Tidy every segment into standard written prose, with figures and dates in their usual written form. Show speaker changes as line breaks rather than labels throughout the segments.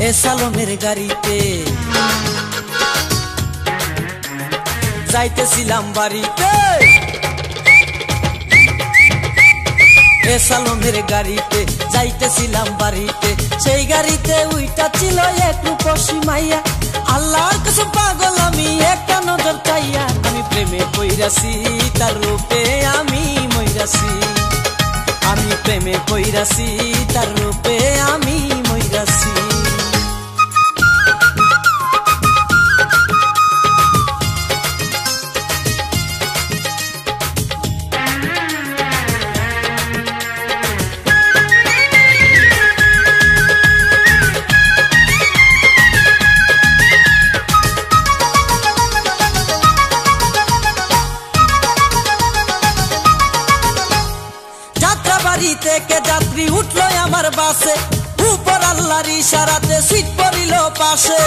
এ সালমের গাড়িতে যাইতেছিলাম বাড়িতে, এ সালমের গাড়িতে যাইতেছিলাম বাড়িতে। সেই গাড়িতে উইটা ছিল এক রূপসী মাইয়া, আল্লাহর কাছে পাগল আমি একটা নজর চাইয়া। আমি প্রেমে পইরাছি তার রূপে আমি মইরাছি, আমি প্রেমে পইরাছি তার রূপে আমি মইরাছি। বাড়ি থেকে যাত্রী উঠলো আমার বাসে, উপর আল্লাহর ইশারাতে সিট পড়িল পাশে।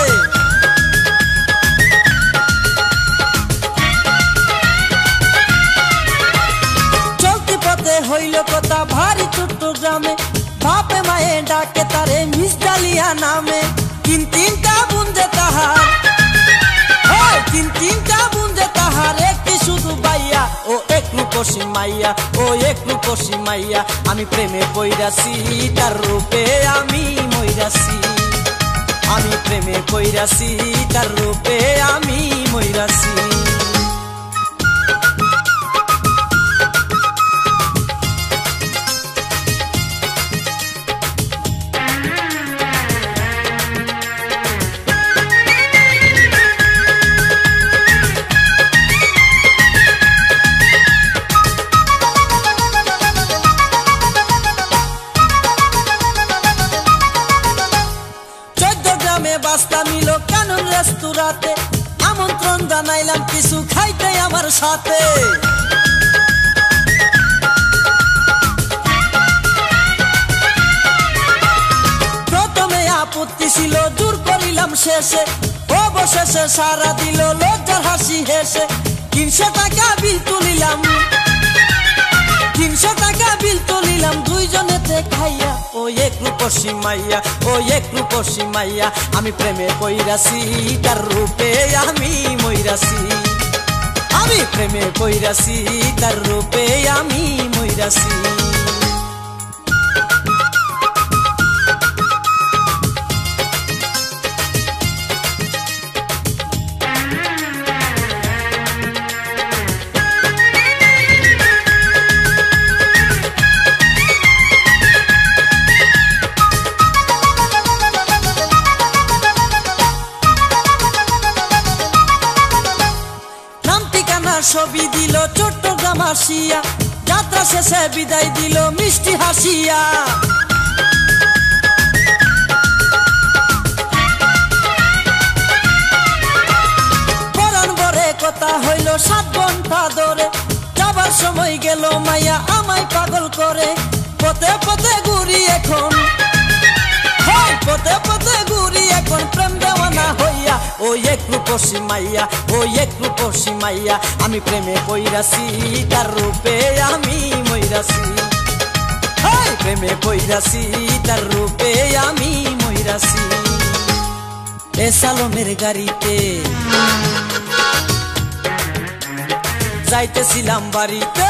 চলতি পথে হইল কথা ভারী ছোট্ট গ্রামে, বাপে মায়ে ডাকে তারে মিস ডালিয়া নামে। তিনটা বুনজে তাহার, তিনটা বুনজে তাহার, একটি শুধু বাইয়া ও এক রূপসী মাইয়া, ও এক রূপসী মাইয়া। আমি প্রেমে পইরাছি তার রূপে আমি মইরাছি, আমি প্রেমে পইরাছি তার রূপে আমি মইরাছি। বাস্তা মিল কানুন রেস্তোরাঁতে, আমন্ত্রণ জানাইলাম কিছু খাইতে আমার সাথে। প্রথমে আপত্তি ছিল দূর করিলাম শেষে, অবশেষে সারা দিল লজ্জার হাসি হেসে। 300 টাকা বিল তুলিলাম, 300 টাকা বিল তুলিলাম দুইজনেতে খাইয়া। ও এক রূপসী মাইয়া, ও এক রূপসী মাইয়া। আমি প্রেমে পইরাছি তার রূপে আমি মইরাছি, আমি প্রেমে পইরাছি তার রূপে আমি মইরাছি। ছবি দিল চট্টগ্রাম আসিয়া, যাত্রা শেষে বিদায় দিল মিষ্টি হাসিয়া। পরাণ ভরে কথা হইল 7 ঘন্টা ধরে, যাবার সময় গেল মাইয়া আমায় পাগল করে। পথে পথে ঘুরি এখন, পথে পথে ঘুরি এখন প্রেম দেওয়ানা হইয়া। ও এক রূপসী মাইয়া, ও এক রূপসী মাইয়া। আমি প্রেমে পইরাছি তার রূপে আমি মইরাছি, প্রেমে পইরাছি তার রূপে আমি মইরাছি। এ সালমের গাড়িতে যাইতেছিলাম বাড়িতে,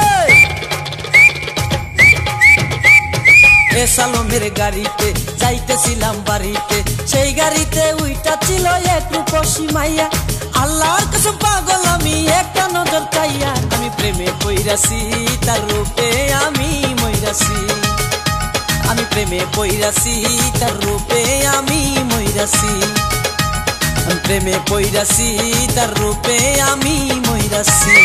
এ সালমের গাড়িতে যাইতেছিলাম বাড়িতে। সেই গাড়িতে উইটা ছিল এক রূপসী মাইয়া, আল্লাহর কাছে পাগল আমি একটা নজর চাইয়া। আমি প্রেমে পইরাছি তার রূপে আমি মইরাছি, আমি প্রেমে পইরাছি তার রূপে আমি মইরাছি, আমি প্রেমে পইরাছি তার রূপে আমি মইরাছি।